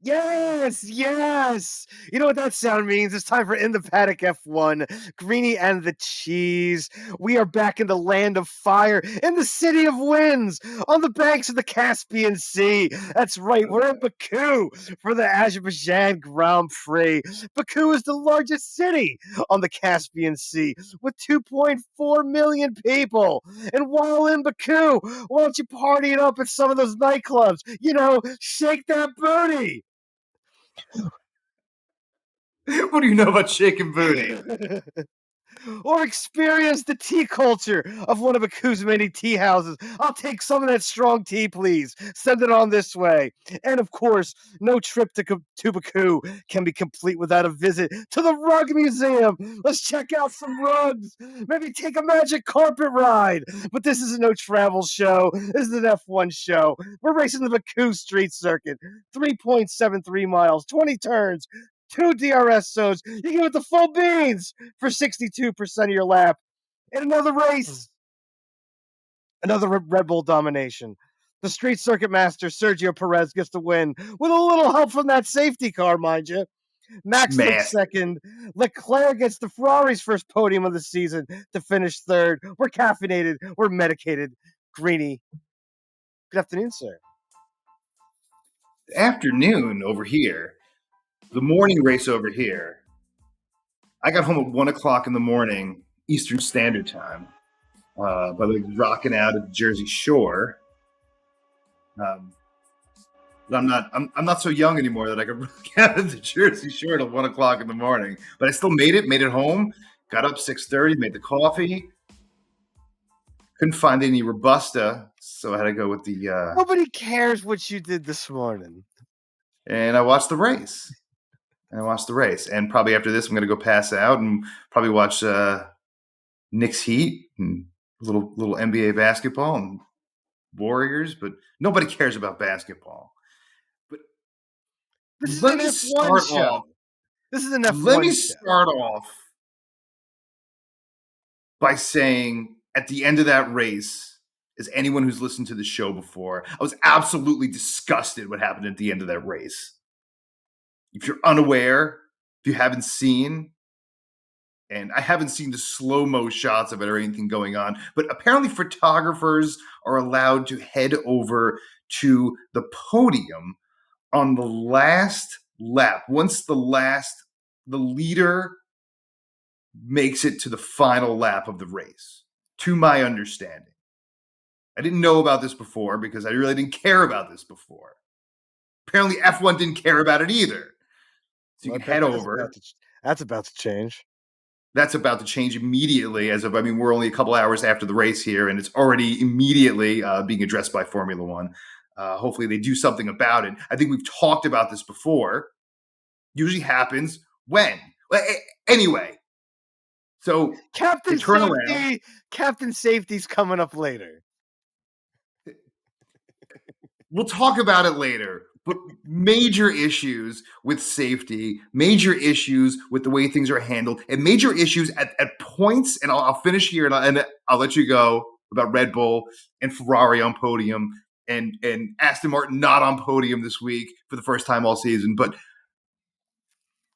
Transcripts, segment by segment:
Yes, yes. You know what that sound means? It's time for In the Paddock F1, Greeny and the Cheese. We are back in the land of fire, in the city of winds, on the banks of the Caspian Sea. That's right, we're in Baku for the Azerbaijan Grand Prix. Baku is the largest city on the Caspian Sea with 2.4 million people. And while in Baku, why don't you party it up at some of those nightclubs? You know, shake that booty. What do you know about shaking booty? Or experience the tea culture of one of Baku's many tea houses. I'll take some of that strong tea, please. Send it on this way. And of course, no trip to Baku can be complete without a visit to the Rug Museum. Let's check out some rugs. Maybe take a magic carpet ride. But this is no travel show. This is an F1 show. We're racing the Baku Street Circuit. 3.73 miles, 20 turns, 2 DRS zones. You give it the full beans for 62% of your lap. In another race, another Red Bull domination. The street circuit master, Sergio Perez, gets the win with a little help from that safety car, mind you. Max takes second. Leclerc gets the Ferrari's first podium of the season to finish third. We're caffeinated. We're medicated. Greeny. Good afternoon, sir. Afternoon over here. The morning race over here. I got home at 1 o'clock in the morning, Eastern Standard Time. By the way, rocking out at the Jersey Shore. But I'm not so young anymore that I could rock out at the Jersey Shore till 1 o'clock in the morning. But I still made it home. Got up 6:30, made the coffee. Couldn't find any Robusta, so I had to go with the. Nobody cares what you did this morning. And I watched the race. And probably after this, I'm going to go pass out and probably watch Knicks Heat and little NBA basketball and Warriors. But nobody cares about basketball. But this is let an me F1 start show. off. This is an F1 Let me show. start off by saying at the end of that race, as anyone who's listened to the show before, I was absolutely disgusted what happened at the end of that race. If you're unaware, if you haven't seen, and I haven't seen the slow-mo shots of it or anything going on, but apparently photographers are allowed to head over to the podium on the last lap. Once the leader makes it to the final lap of the race, to my understanding. I didn't know about this before because I really didn't care about this before. Apparently F1 didn't care about it either. So you can head over. That's about to change. That's about to change immediately we're only a couple hours after the race here, and it's already immediately being addressed by Formula One. Hopefully they do something about it. I think we've talked about this before. Usually happens when? Anyway, so Captain turn Safety, around. Captain Safety's coming up later. We'll talk about it later, but major issues with safety, major issues with the way things are handled, and major issues at points, and I'll finish here, and I'll let you go, about Red Bull and Ferrari on podium, and Aston Martin not on podium this week for the first time all season, but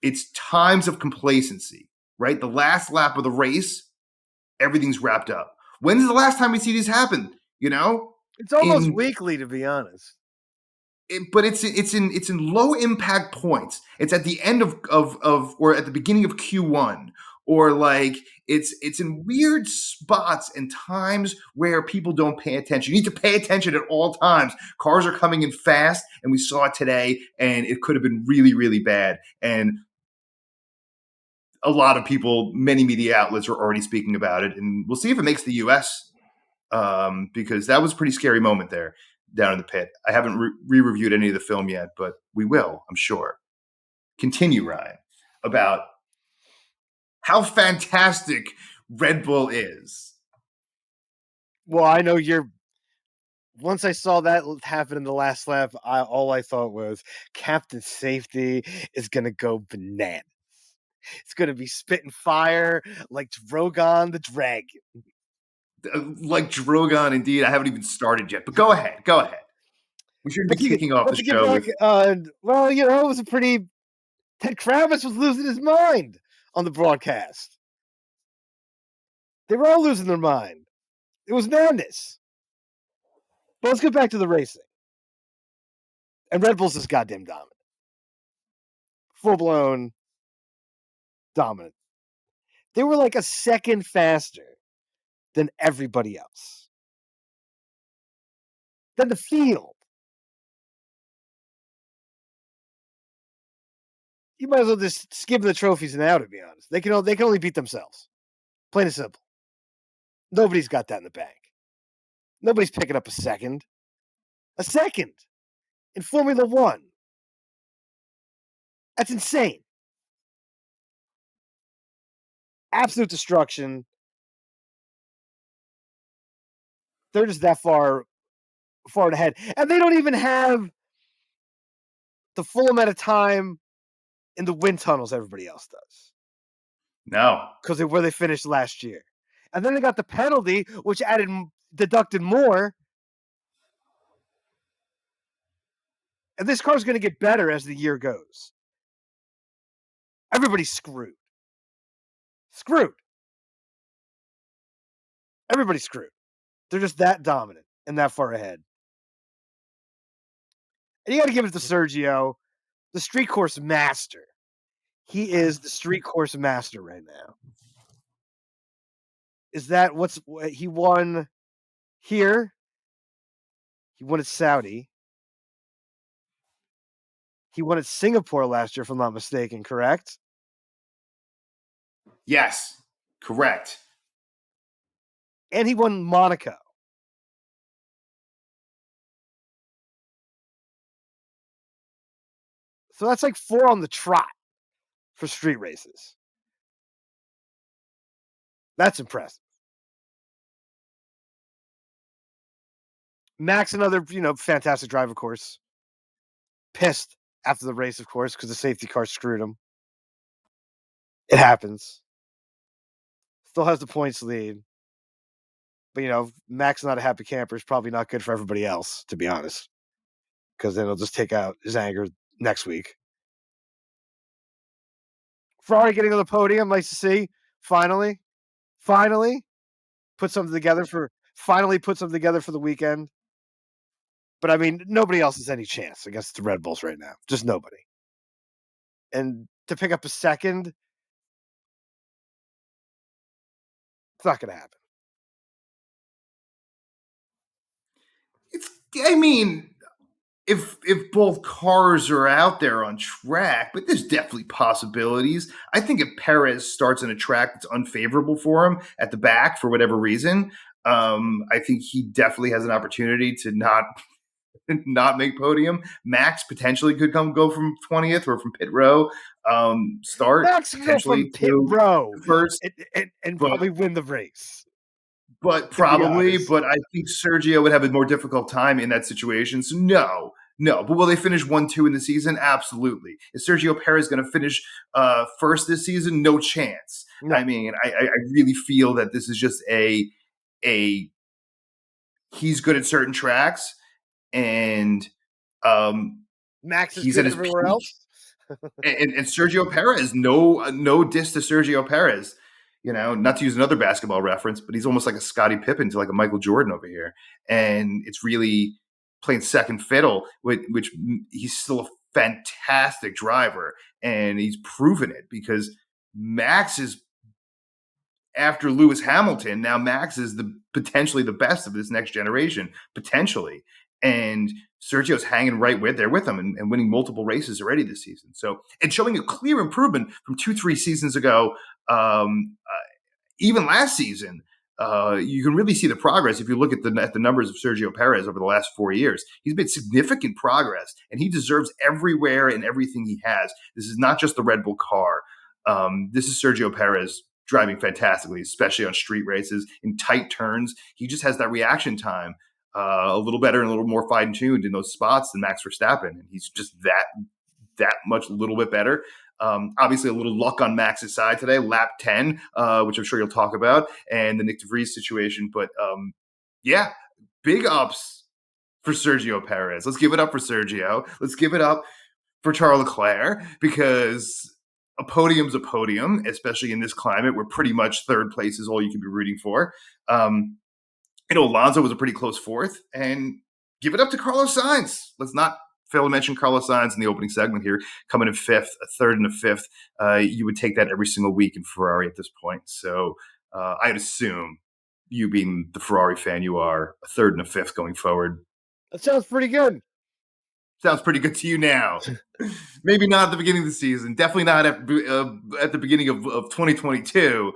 it's times of complacency, right? The last lap of the race, everything's wrapped up. When's the last time we see this happen, you know? It's almost weekly, to be honest. But it's in low impact points. It's at the end of or at the beginning of Q1, or like it's in weird spots and times where people don't pay attention. You need to pay attention at all times. Cars are coming in fast, and we saw it today, and it could have been really, really bad. And a lot of people, many media outlets are already speaking about it, and we'll see if it makes the U.S. Because that was a pretty scary moment there down in the pit. I haven't re-reviewed any of the film yet, but we will, I'm sure. Continue, Ryan, about how fantastic Red Bull is. Well, I know once I saw that happen in the last lap, all I thought was Captain Safety is going to go bananas. It's going to be spitting fire like Drogon the Dragon. Like Drogon, indeed. I haven't even started yet, but go ahead. We shouldn't be kicking off the show with. Well, it was a pretty. Ted Kravitz was losing his mind on the broadcast. They were all losing their mind. It was madness. But let's get back to the racing. And Red Bull's just goddamn dominant. Full-blown dominant. They were like a second faster than everybody else. Than the field. You might as well just skip the trophies now, to be honest. They can only beat themselves. Plain and simple. Nobody's got that in the bank. Nobody's picking up a second. A second in Formula One. That's insane. Absolute destruction. They're just that far ahead. And they don't even have the full amount of time in the wind tunnels everybody else does. No. Because of where they finished last year. And then they got the penalty, which deducted more. And this car's going to get better as the year goes. Everybody's screwed. Everybody's screwed. They're just that dominant and that far ahead. And you got to give it to Sergio, the street course master. He is the street course master right now. Is that he won here? He won at Saudi. He won at Singapore last year, if I'm not mistaken, correct? Yes, correct. And he won Monaco. So that's like 4 on the trot for street races. That's impressive. Max, another, fantastic drive, of course. Pissed after the race, of course, because the safety car screwed him. It happens. Still has the points lead. But, Max not a happy camper is probably not good for everybody else, to be honest. Because then he'll just take out his anger next week. Ferrari getting on the podium, nice to see. Finally put something together for the weekend. But I mean, nobody else has any chance against the Red Bulls right now. Just nobody. And to pick up a second, it's not going to happen. If both cars are out there on track, but there's definitely possibilities. I think if Perez starts on a track that's unfavorable for him at the back for whatever reason, I think he definitely has an opportunity to not make podium. Max potentially could go from 20th or from pit row. Start Max can go from pit row first and probably win the race. But I think Sergio would have a more difficult time in that situation. So no. But will they finish 1-2 in the season? Absolutely. Is Sergio Perez going to finish first this season? No chance. No. I mean, I really feel that this is just a he's good at certain tracks, and Max is good everywhere else. and Sergio Perez, no diss to Sergio Perez. Not to use another basketball reference, but he's almost like a Scottie Pippen to like a Michael Jordan over here. And it's really playing second fiddle, which he's still a fantastic driver. And he's proven it because Max is, after Lewis Hamilton, now Max is potentially the best of this next generation, potentially. And Sergio's hanging right there with him and winning multiple races already this season. So, and showing a clear improvement from 2-3 seasons ago. Even last season, you can really see the progress if you look at the numbers of Sergio Perez over the last 4 years. He's made significant progress, and he deserves everywhere and everything he has. This is not just the Red Bull car. This is Sergio Perez driving fantastically, especially on street races, in tight turns. He just has that reaction time a little better and a little more fine-tuned in those spots than Max Verstappen. And he's just that much a little bit better. Obviously, a little luck on Max's side today, lap 10, which I'm sure you'll talk about, and the Nick de Vries situation. But, big ups for Sergio Perez. Let's give it up for Sergio. Let's give it up for Charles Leclerc, because a podium's a podium, especially in this climate where pretty much third place is all you can be rooting for. Alonso was a pretty close fourth, and give it up to Carlos Sainz. Let's not fail to mention Carlos Sainz in the opening segment here, coming in fifth, a third and a fifth. You would take that every single week in Ferrari at this point. So I'd assume, you being the Ferrari fan you are, a third and a fifth going forward. That sounds pretty good. Sounds pretty good to you now. Maybe not at the beginning of the season. Definitely not at the beginning of 2022.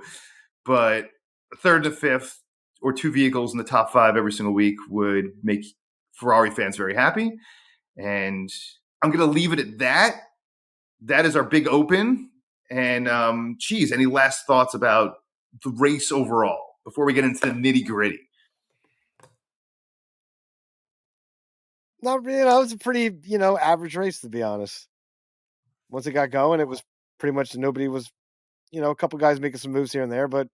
But a third and a fifth, or two vehicles in the top five every single week, would make Ferrari fans very happy. And I'm going to leave it at that. That is our big open. And, any last thoughts about the race overall before we get into the nitty-gritty? Not really. It was a pretty, average race, to be honest. Once it got going, it was pretty much nobody was, a couple guys making some moves here and there, but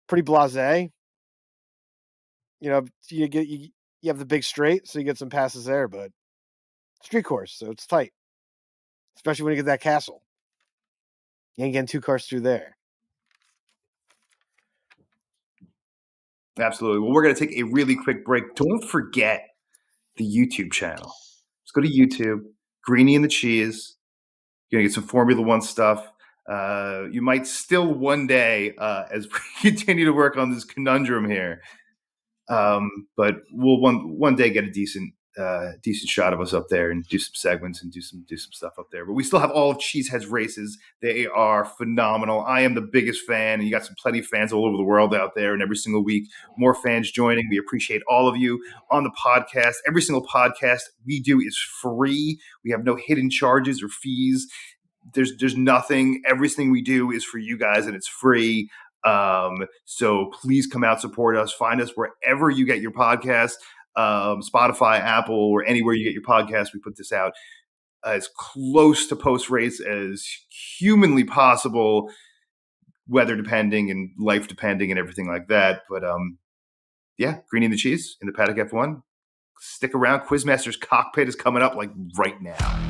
pretty blasé. You have the big straight, so you get some passes there, but street course, so it's tight. Especially when you get that castle. You ain't getting two cars through there. Absolutely. Well, we're going to take a really quick break. Don't forget the YouTube channel. Let's go to YouTube, Greeny and the Cheese. You're going to get some Formula One stuff. You might still one day, as we continue to work on this conundrum here, but we'll one day get a decent shot of us up there and do some segments and do some stuff up there. But we still have all of Cheesehead's races. They are phenomenal. I am the biggest fan, and you got some plenty of fans all over the world out there, and every single week more fans joining. We appreciate all of you on the podcast. Every single podcast we do is free. We have no hidden charges or fees. There's nothing. Everything we do is for you guys, and it's free. So please come out, support us, find us wherever you get your podcasts. Spotify, Apple, or anywhere you get your podcast. We put this out as close to post race as humanly possible, weather depending and life depending and everything like that. But Greeny and the Cheese in the Paddock F1. Stick around. Quizmasters Cockpit is coming up like right now.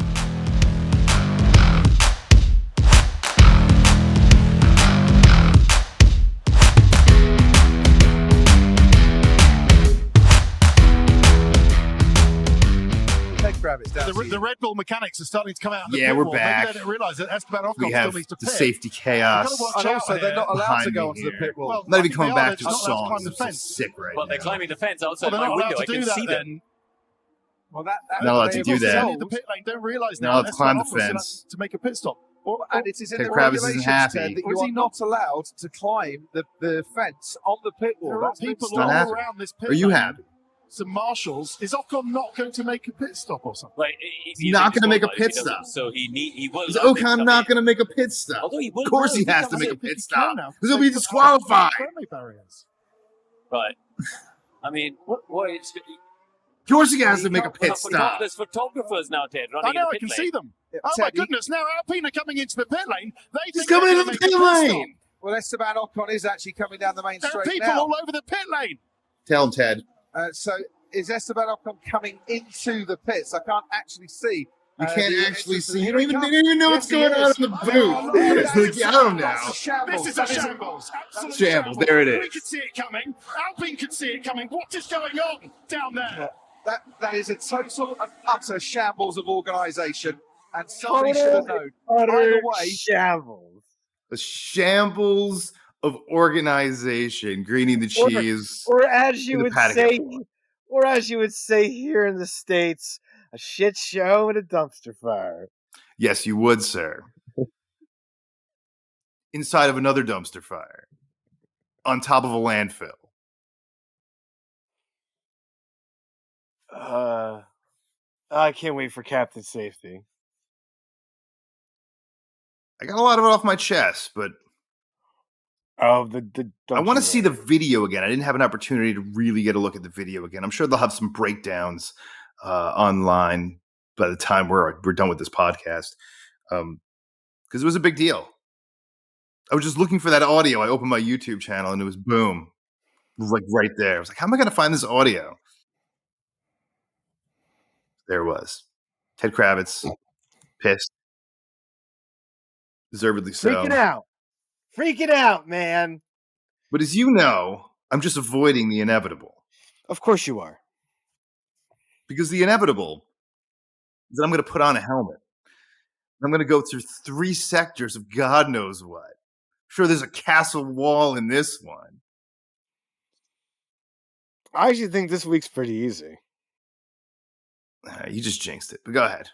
The Red Bull mechanics are starting to come out. Yeah, we're back. Maybe they don't realise that Esteban Ocon we have still needs to the pit. safety chaos. And also, they're not allowed to go onto the pit wall. Well, not even coming back to the songs. I'm so sick right well, now. they're climbing the fence outside Well, my they're not allowed window. I to can do that see then. them. Well, Not allowed to do that. The pit lane don't realise Not now. allowed to climb the Esteban Ocon's fence. to make a pit stop. And it is in Ted the Kravitz isn't regulations, happy. Ted, that Or is you he are not allowed to climb the fence on the pit wall. There are That's been people not all happy. around this pit Are you lane. happy? Some marshals. Is Ocon not going to make a pit stop or something? Like, He's not going to make a pit stop. So he will. Is Ocon not going to make a pit stop? Although he will. Of course he now. has to make a pit He stop. can now, Because he'll be they've put disqualified. friendly barriers. Right. I mean, what is? Of course he has to make a pit Well, stop. There's photographers now, Ted, running I know, in the I pit can lane. see them. Yeah, Oh Ted, my goodness! Now Alpine are coming into the pit lane. They He's think coming they're into the gonna pit make a lane. Well, Esteban Ocon is actually coming down the main There are straight people now. all over the pit lane. Tell him, Ted. So is Esteban Ocon coming into the pits? I can't actually see. You can't the actually entrance. see. You Here don't he even, comes. they don't even know Yes, what's he going on is. in the Oh, booth. no, It's like, I don't know. That's a shambles. This is That a is shambles. Absolute Shambles. There it is. We could see it coming. Alpine could see it coming. What is going on down there? That is a total and utter shambles of organisation, and somebody should have known. Either way, shambles. A shambles of organization. Greeny the Cheese. Or as you in the would Paddock say, F1. or as you would say here in the States, a shit show and a dumpster fire. Yes, you would, sir. Inside of another dumpster fire. On top of a landfill. I can't wait for Captain Safety. I got a lot of it off my chest, but Oh, the I want to dumpster see the fire. video again. I didn't have an opportunity to really get a look at the video again. I'm sure they'll have some breakdowns online by the time we're done with this podcast, because it was a big deal. I was just looking for that audio. I opened my YouTube channel and it was boom, it was like right there. I was like, how am I going to find this audio? There was. Ted Kravitz, pissed. Deservedly so. Freaking out, man. But as you know, I'm just avoiding the inevitable. Of course you are. Because the inevitable is that I'm going to put on a helmet. I'm going to go through 3 sectors of God knows what. I'm sure there's a castle wall in this one. I actually think this week's pretty easy. You just jinxed it, but go ahead.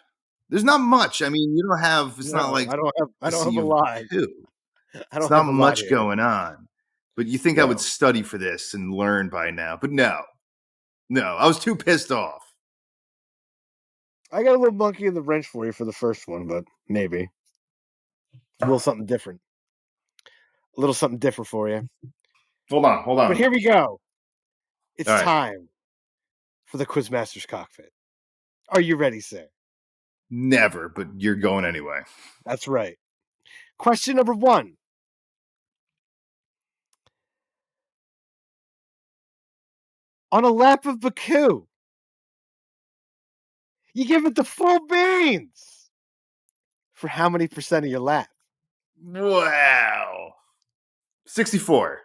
There's not much. I mean, you don't have. It's not like I don't have a lot. It's not much going on. But you think I would study for this and learn by now? But no, I was too pissed off. I got a little monkey in the wrench for you for the first one, but maybe a little something different. A little something different for you. Hold on. But here we go. It's All right. time for the Quizmasters Cockpit. Are you ready, sir? Never, but you're going anyway. That's right. Question number 1. On a lap of Baku, you give it the full beans for how many percent of your lap? Wow. 64.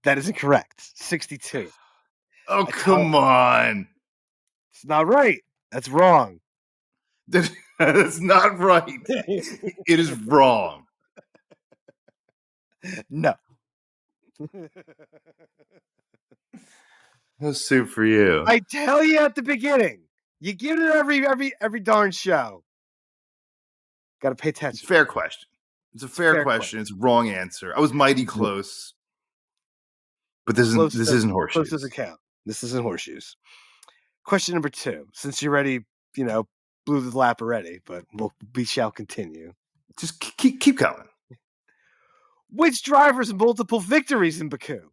That is incorrect. 62. Oh, come on. It's not right. That's wrong. That's not right. It is wrong. No. No soup for you. I tell you at the beginning, you give it every darn show. Got to pay attention. It's a fair question. It's a fair question. It's a wrong answer. I was mighty close. But this isn't horseshoes. Close doesn't count. This isn't horseshoes. Question number 2. Since you already, blew the lap already, but we shall continue. Just keep going. Which driver's multiple victories in Baku?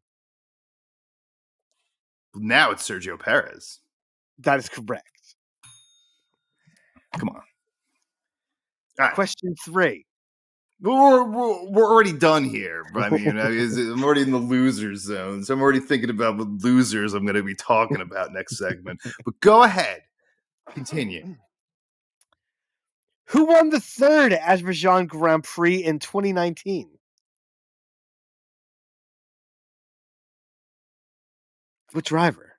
Now it's Sergio Perez. That is correct. Come on. All right. Question 3. We're already done here. But I mean, I'm already in the loser zone, so I'm already thinking about what losers I'm going to be talking about next segment. But go ahead. Continue. Who won the 3rd Azerbaijan Grand Prix in 2019? What driver?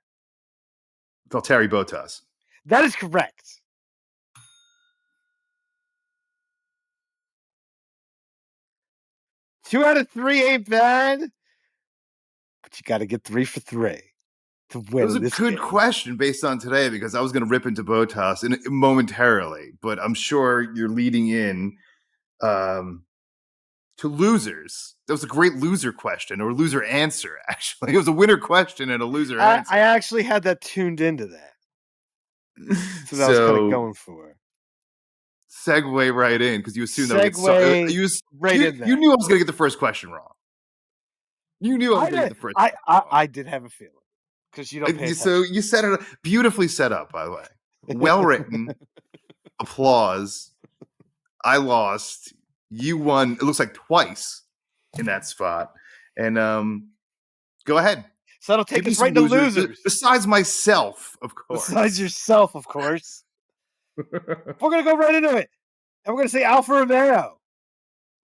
Valtteri Bottas. That is correct. Two out of 3 ain't bad, but you got to get 3 for 3 to win. It was a good question based on today because I was going to rip into Bottas momentarily, but I'm sure you're leading in to losers. That was a great loser question or loser answer, actually. It was a winner question and a loser answer. I actually had that tuned into that. So that was kind of going for. Segue right in because you assumed that you knew I was going to get the first question wrong. You knew I was going to get the first question wrong. I did have a feeling because you don't pay attention. So you set it beautifully set up, by the way. Well written. Applause. I lost. You won. It looks like twice in that spot. And go ahead. So that'll take us right to losers. Besides myself, of course. Besides yourself, of course. We're going to go right into it. And we're going to say Alfa Romeo.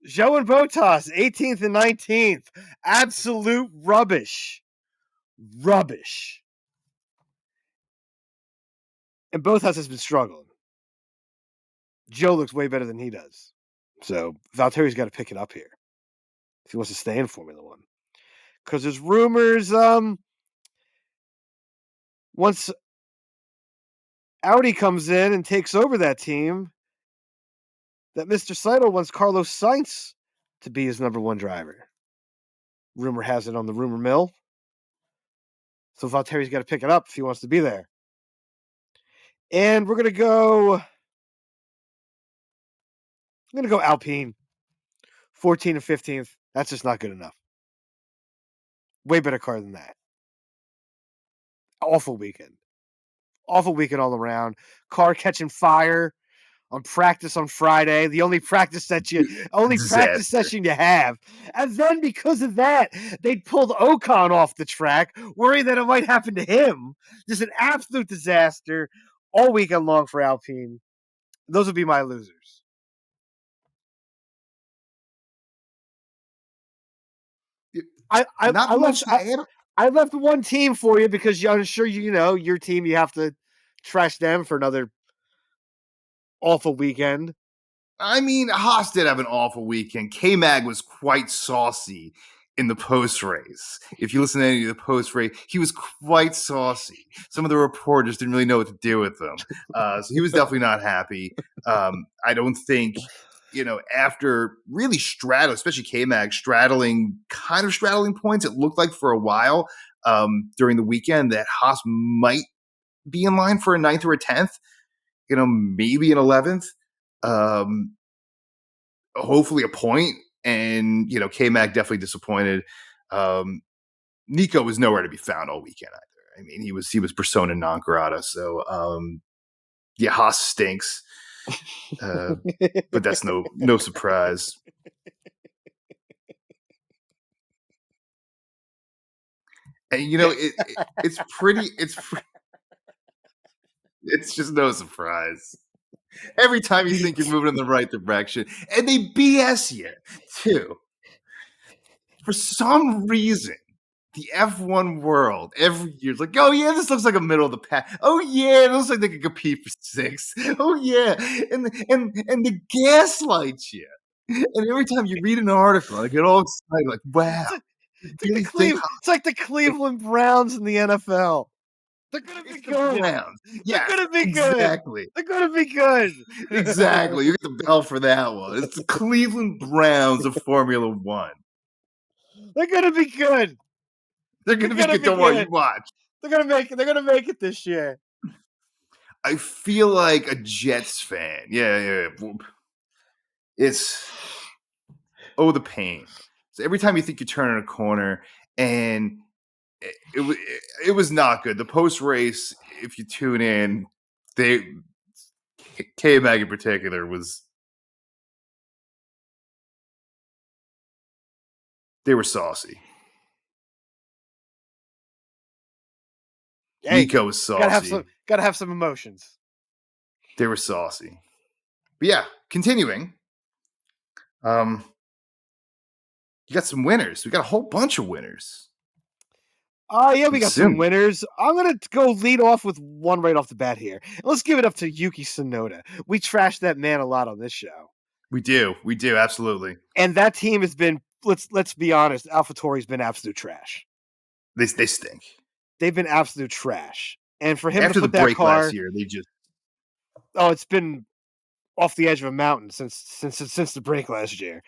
Zhou and Bottas, 18th and 19th. Absolute rubbish. Rubbish. And Bottas has been struggling. Zhou looks way better than he does. So Valtteri's got to pick it up here if he wants to stay in Formula One. Because there's rumors once Audi comes in and takes over that team that Mr. Seidel wants Carlos Sainz to be his number 1 driver. Rumor has it on the rumor mill. So Valtteri's got to pick it up if he wants to be there. And we're going to go Alpine. 14th and 15th. That's just not good enough. Way better car than that. Awful weekend. Awful weekend all around. Car catching fire on practice on Friday. The only practice session you have. And then because of that, they pulled Ocon off the track, worried that it might happen to him. Just an absolute disaster. all weekend long for Alpine. Those would be my losers. I left one team for you because I'm sure your team, you have to trash them for another awful weekend. I mean, Haas did have an awful weekend. K-Mag was quite saucy in the post race. If you listen to any of the post race, he was quite saucy. Some of the reporters didn't really know what to do with him. So he was definitely not happy. I don't think, after really especially K-Mag straddling points, it looked like for a while during the weekend that Haas might be in line for a 9th or a 10th, maybe an 11th. Hopefully a point, and K-Mag definitely disappointed. Nico was nowhere to be found all weekend either. I mean, he was persona non grata. So Haas stinks, but that's no surprise. And it's just no surprise. Every time you think you're moving in the right direction, and they BS you too. For some reason, the F1 world every year is like, oh yeah, this looks like a middle of the pack. Oh yeah, it looks like they could compete for 6th. Oh yeah, and the gaslights you. And every time you read an article, I get all excited, like, wow. It's like the Cleveland Browns in the NFL. They're gonna be good. Yeah, they're gonna be exactly. good. They're gonna be good. Exactly. You get the bell for that one. It's the Cleveland Browns of Formula One. They're gonna be good. They're gonna be good. Don't worry, you watch. They're gonna make it. They're gonna make it this year. I feel like a Jets fan. Yeah. It's the pain. So every time you think you're turning a corner, and it was not good. The post race, if you tune in, K-Mag in particular they were saucy. Hey, Nico was saucy. Gotta have some emotions. They were saucy. But yeah, continuing. You got some winners. We got a whole bunch of winners. Yeah, we got some winners. I'm going to go lead off with one right off the bat here. Let's give it up to Yuki Tsunoda. We trashed that man a lot on this show. We do, absolutely. And that team has been, let's be honest, AlphaTauri's been absolute trash. They stink. They've been absolute trash. And for him after to put the that break car last year, they just it's been off the edge of a mountain since the break last year.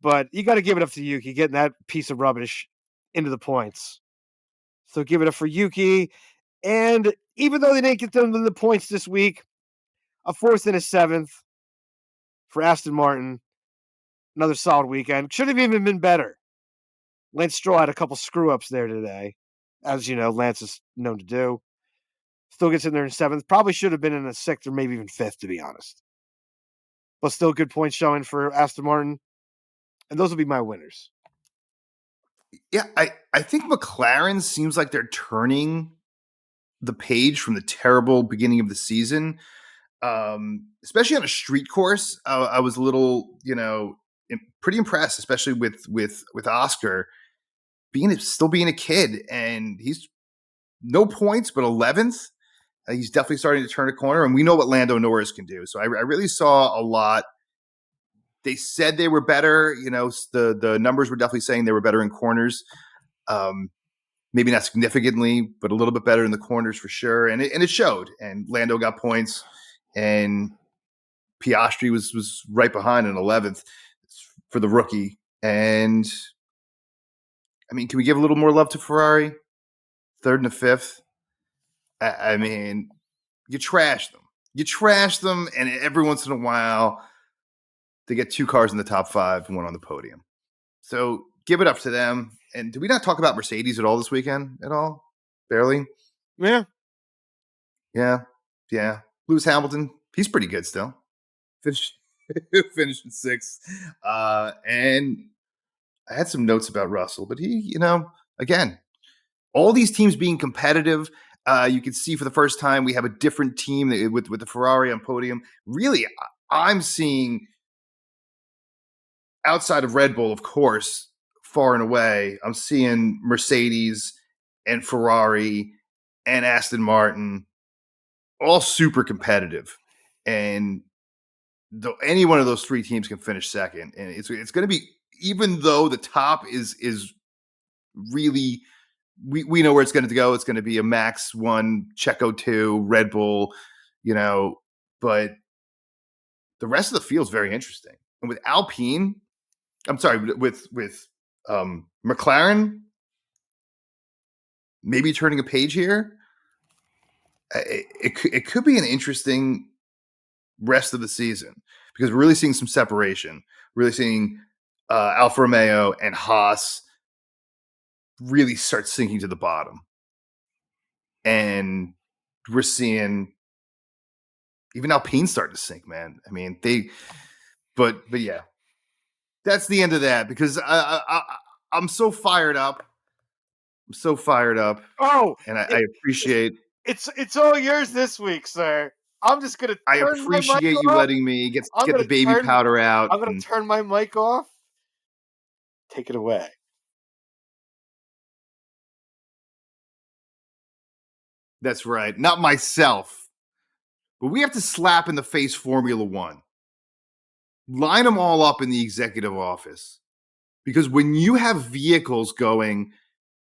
But you got to give it up to Yuki getting that piece of rubbish into the points. So give it up for Yuki. And even though they didn't get them the points this week, a 4th and a 7th for Aston Martin. Another solid weekend. Should have even been better. Lance Stroll had a couple screw-ups there today. As you know, Lance is known to do. Still gets in there in 7th. Probably should have been in a 6th or maybe even 5th, to be honest. But still good points showing for Aston Martin. And those will be my winners. Yeah, I think McLaren seems like they're turning the page from the terrible beginning of the season, especially on a street course. I was a little, pretty impressed, especially with Oscar still being a kid, and he's no points but 11th. He's definitely starting to turn a corner, and we know what Lando Norris can do. So I really saw a lot. They said they were better. The numbers were definitely saying they were better in corners. Maybe not significantly, but a little bit better in the corners for sure. And it showed. And Lando got points, and Piastri was right behind in 11th for the rookie. And I mean, can we give a little more love to Ferrari? 3rd and a 5th. I mean, you trash them, and every once in a while, they get 2 cars in the top 5 and one on the podium. So give it up to them. And did we not talk about Mercedes at all this weekend at all? Barely? Yeah. Lewis Hamilton, he's pretty good still. Finished in 6th. And I had some notes about Russell, but he, again, all these teams being competitive. You can see for the first time we have a different team with the Ferrari on podium. Really, I'm seeing, outside of Red Bull, of course, far and away, I'm seeing Mercedes and Ferrari and Aston Martin all super competitive. And any one of those three teams can finish second. And it's going to be, even though the top is really, we know where it's going to go. It's going to be a Max 1, Checo 2, Red Bull, but the rest of the field is very interesting. And with Alpine, I'm sorry, with McLaren maybe turning a page here, it could be an interesting rest of the season, because we're really seeing some separation. Really seeing Alfa Romeo and Haas really start sinking to the bottom. And we're seeing even Alpine starting to sink, man. I mean, but yeah, that's the end of that, because I'm so fired up. I'm so fired up. Oh, and I appreciate it's all yours this week, sir. I'm just gonna. I appreciate you letting me get the baby powder out. I'm gonna turn my mic off. Take it away. That's right. Not myself. But we have to slap in the face Formula One. Line them all up in the executive office. Because when you have vehicles going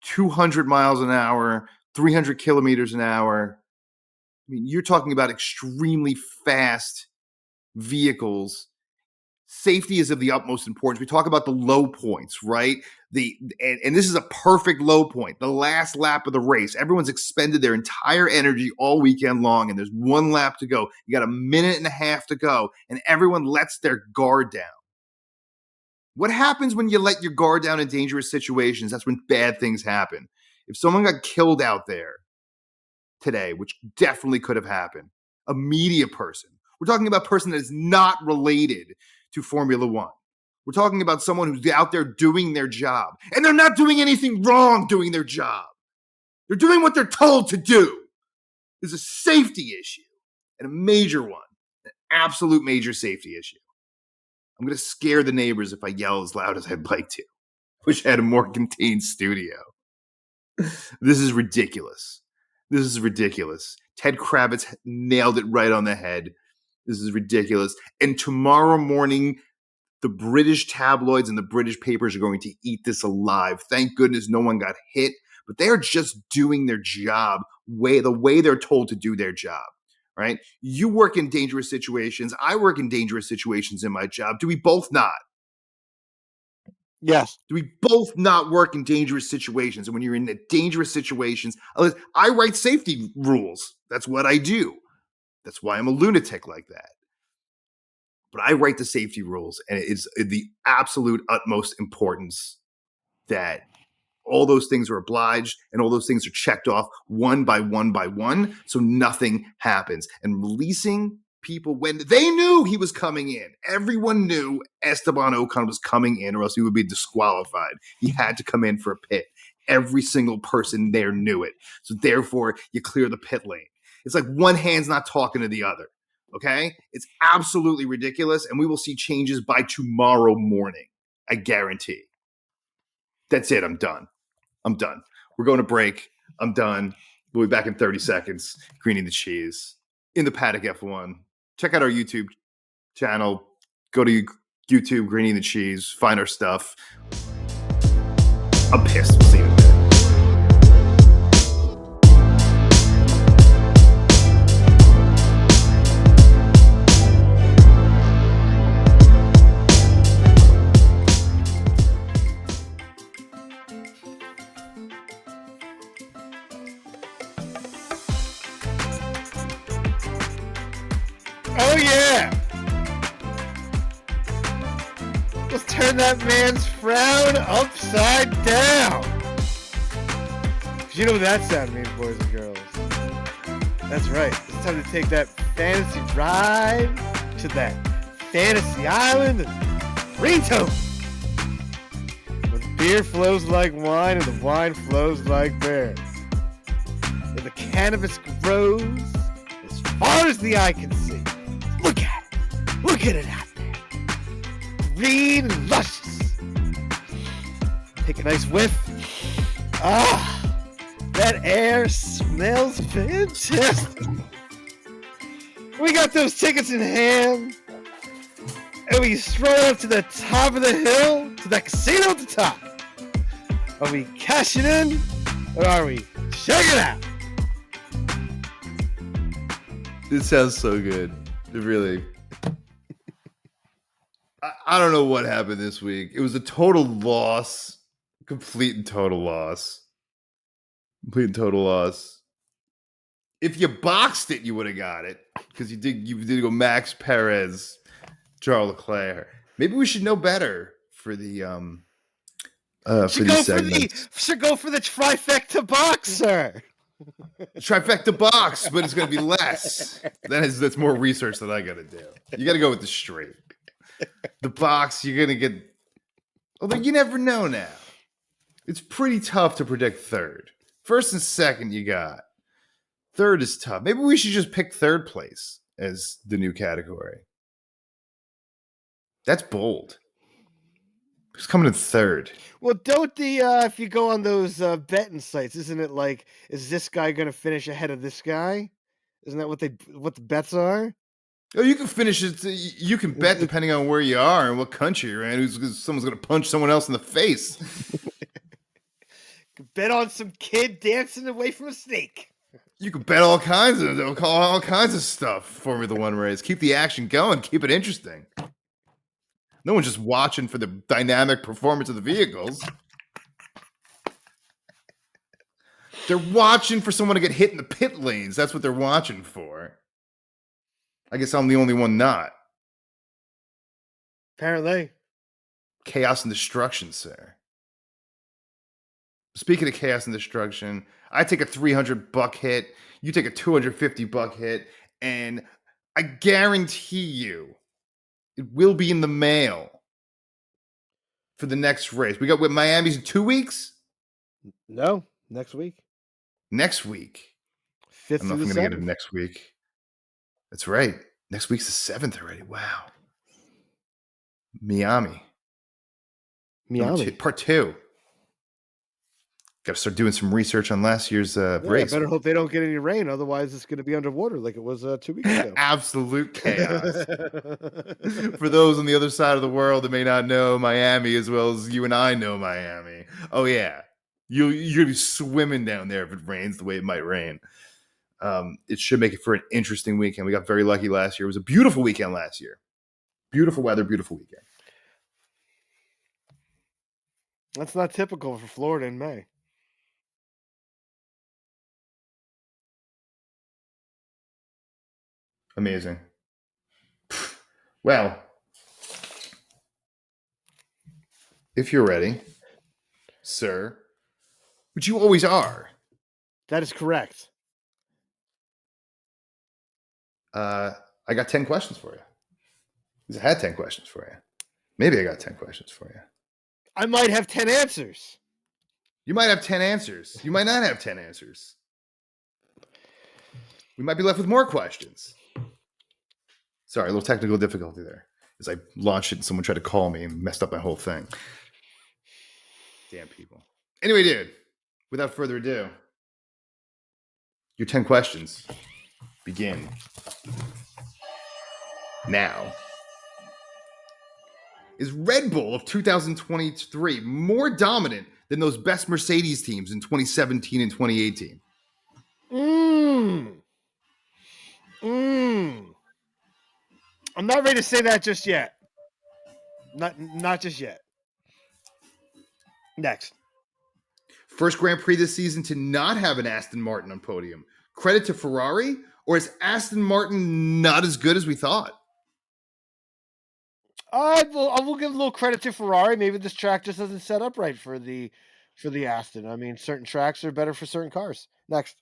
200 miles an hour, 300 kilometers an hour, I mean, you're talking about extremely fast vehicles. Safety is of the utmost importance. We talk about the low points, right? And this is a perfect low point. The last lap of the race. Everyone's expended their entire energy all weekend long, and there's one lap to go. You got a minute and a half to go, and everyone lets their guard down. What happens when you let your guard down in dangerous situations? That's when bad things happen. If someone got killed out there today, which definitely could have happened, a media person. We're talking about a person that is not related to Formula One. We're talking about someone who's out there doing their job. And they're not doing anything wrong doing their job. They're doing what they're told to do. There's a safety issue, and a major one, an absolute major safety issue. I'm going to scare the neighbors if I yell as loud as I'd like to. Wish I had a more contained studio. This is ridiculous. This is ridiculous. Ted Kravitz nailed it right on the head. This is ridiculous. And tomorrow morning, the British tabloids and the British papers are going to eat this alive. Thank goodness no one got hit, but they are just doing their job the way they're told to do their job, right? You work in dangerous situations. I work in dangerous situations in my job. Do we both not? Yes. Do we both not work in dangerous situations? And when you're in the dangerous situations, I write safety rules. That's what I do. That's why I'm a lunatic like that. But I write the safety rules, and it's the absolute utmost importance that all those things are obliged and all those things are checked off one by one, so nothing happens. And releasing people when they knew he was coming in. Everyone knew Esteban Ocon was coming in, or else he would be disqualified. He had to come in for a pit. Every single person there knew it. So therefore, you clear the pit lane. It's like one hand's not talking to the other. Okay? It's absolutely ridiculous, and we will see changes by tomorrow morning. I guarantee. That's it. I'm done. We're going to break. I'm done. We'll be back in 30 seconds. Greeny the cheese in the Paddock F1. Check out our YouTube channel. Go to YouTube, Greeny the cheese. Find our stuff. I'm pissed. We'll see you in a minute. Oh yeah! Let's turn that man's frown upside down. 'Cause you know what that sound means, boys and girls. That's right. It's time to take that fantasy ride to that fantasy island of Greentopia. Where the beer flows like wine and the wine flows like beer. In the canvas grows as far as the eye can see. Look at it. Look at it out there. Green and luscious. Take a nice whiff. Ah, that air smells fantastic. We got those tickets in hand. And we stroll up to the top of the hill, to that casino at the top. Are we cashing in, or are we checking out? It sounds so good. It really. I don't know what happened this week. It was a total loss. Complete and total loss. Complete and total loss. If you boxed it, you would have got it. Because you did go Max Perez, Charles Leclerc. Maybe we should know better for the for these segments. Should go for the trifecta boxer. Trifecta box, but it's going to be less. That's more research that I got to do. You got to go with the straight. The box, you're going to get. Although you never know now. It's pretty tough to predict third. First and second, you got. Third is tough. Maybe we should just pick third place as the new category. That's bold. Who's coming in third? Well, don't if you go on those betting sites, isn't it like, is this guy going to finish ahead of this guy? Isn't that what the bets are? Oh, you can finish it. You can bet depending on where you are and what country you're in. Someone's going to punch someone else in the face. Bet on some kid dancing away from a snake. You can bet all kinds of stuff. Formula One race. Keep the action going. Keep it interesting. No one's just watching for the dynamic performance of the vehicles. They're watching for someone to get hit in the pit lanes. That's what they're watching for. I guess I'm the only one not. Apparently. Chaos and destruction, sir. Speaking of chaos and destruction, I take a $300 hit. You take a $250 hit. And I guarantee you, it will be in the mail for the next race. We got with Miami's in 2 weeks? No, next week. Next week. 5th I don't know if I'm going to get it next week. That's right. Next week's the 7th already. Wow. Miami. Part 2. Got to start doing some research on last year's race. I better hope they don't get any rain. Otherwise, it's going to be underwater like it was 2 weeks ago. Absolute chaos. For those on the other side of the world that may not know Miami as well as you and I know Miami. Oh, yeah. You're going to be swimming down there if it rains the way it might rain. It should make it for an interesting weekend. We got very lucky last year. It was a beautiful weekend last year. Beautiful weather, beautiful weekend. That's not typical for Florida in May. Amazing. Well, if you're ready, sir, which you always are. That is correct. I got 10 questions for you. Because I had 10 questions for you. Maybe I got 10 questions for you. I might have 10 answers. You might have 10 answers. You might not have 10 answers. We might be left with more questions. Sorry, a little technical difficulty there. As I launched it and someone tried to call me and messed up my whole thing. Damn people. Anyway, dude, without further ado, your 10 questions begin now. Is Red Bull of 2023 more dominant than those best Mercedes teams in 2017 and 2018? I'm not ready to say that just yet. Not just yet. Next. First Grand Prix this season to not have an Aston Martin on podium. Credit to Ferrari, or is Aston Martin not as good as we thought? I will give a little credit to Ferrari. Maybe this track just doesn't set up right for the Aston. I mean, certain tracks are better for certain cars. Next.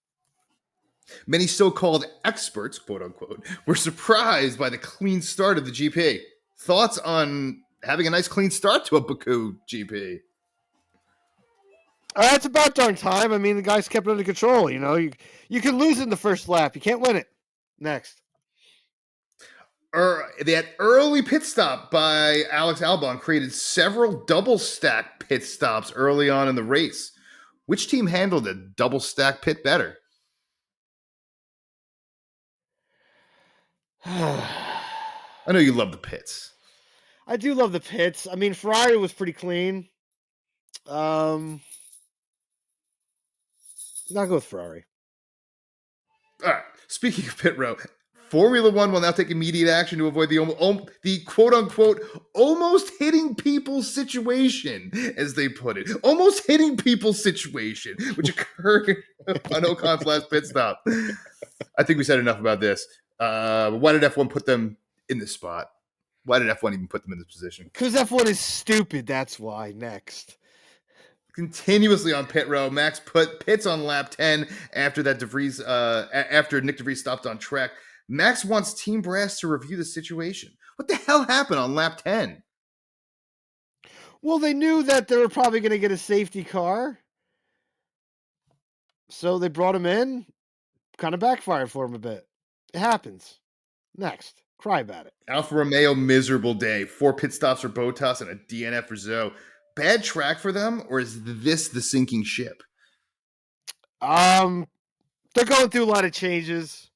Many so-called experts, quote unquote, were surprised by the clean start of the GP. Thoughts on having a nice clean start to a Baku GP? That's about darn time. I mean, the guys kept it under control. You know, you can lose in the first lap. You can't win it. Next. That early pit stop by Alex Albon created several double stack pit stops early on in the race. Which team handled a double stack pit better? I know you love the pits. I do love the pits. I mean, Ferrari was pretty clean. Not go with Ferrari. All right. Speaking of pit row, Formula One will now take immediate action to avoid the quote-unquote almost hitting people situation, as they put it. Almost hitting people situation, which occurred on Ocon's last pit stop. I think we said enough about this. Why did F1 put them in this spot? Why did F1 even put them in this position? Because F1 is stupid, that's why. Next. Continuously on pit row, Max put pits on lap 10 after that after Nick DeVries stopped on track. Max wants Team Brass to review the situation. What the hell happened on lap 10? Well, they knew that they were probably going to get a safety car. So they brought him in. Kind of backfired for him a bit. It happens. Next. Cry about it. Alfa Romeo, miserable day. 4 pit stops for Bottas and a DNF for Zoe. Bad track for them, or is this the sinking ship? They're going through a lot of changes.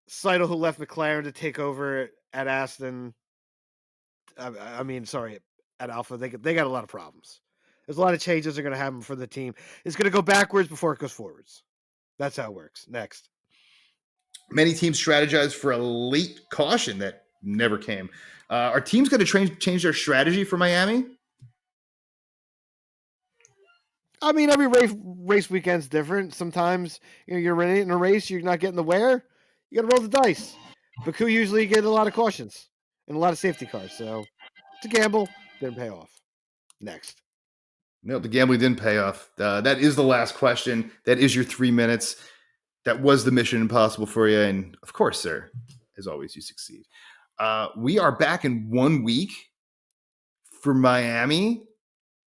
Seidel, who left McLaren to take over at Aston. At Alpha. They got a lot of problems. There's a lot of changes they're going to have for the team. It's going to go backwards before it goes forwards. That's how it works. Next. Many teams strategize for a late caution that never came. Are teams going to change their strategy for Miami? I mean, every race weekend's different. Sometimes you're in a race, you're not getting the wear. You got to roll the dice. Baku usually get a lot of cautions and a lot of safety cars. So it's a gamble. Didn't pay off. Next. No, the gambling didn't pay off. That is the last question. That is your 3 minutes. That was the mission impossible for you. And of course, sir, as always, you succeed. We are back in 1 week for Miami.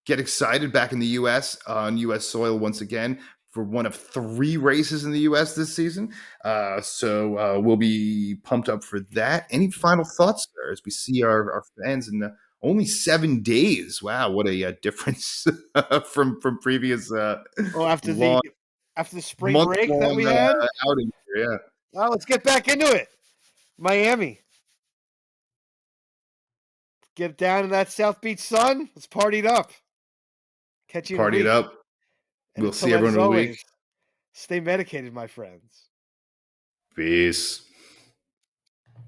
Get excited back in the U.S. on U.S. soil once again for one of 3 races in the U.S. this season. So we'll be pumped up for that. Any final thoughts there as we see our fans in only 7 days? Wow, what a difference from previous After the spring break that we had? Outing here, yeah. Well, let's get back into it. Miami. Get down in that South Beach sun. Let's party it up. Catch you in a Party it week. up. And We'll until see then, everyone as in a always, week. Stay medicated, my friends. Peace.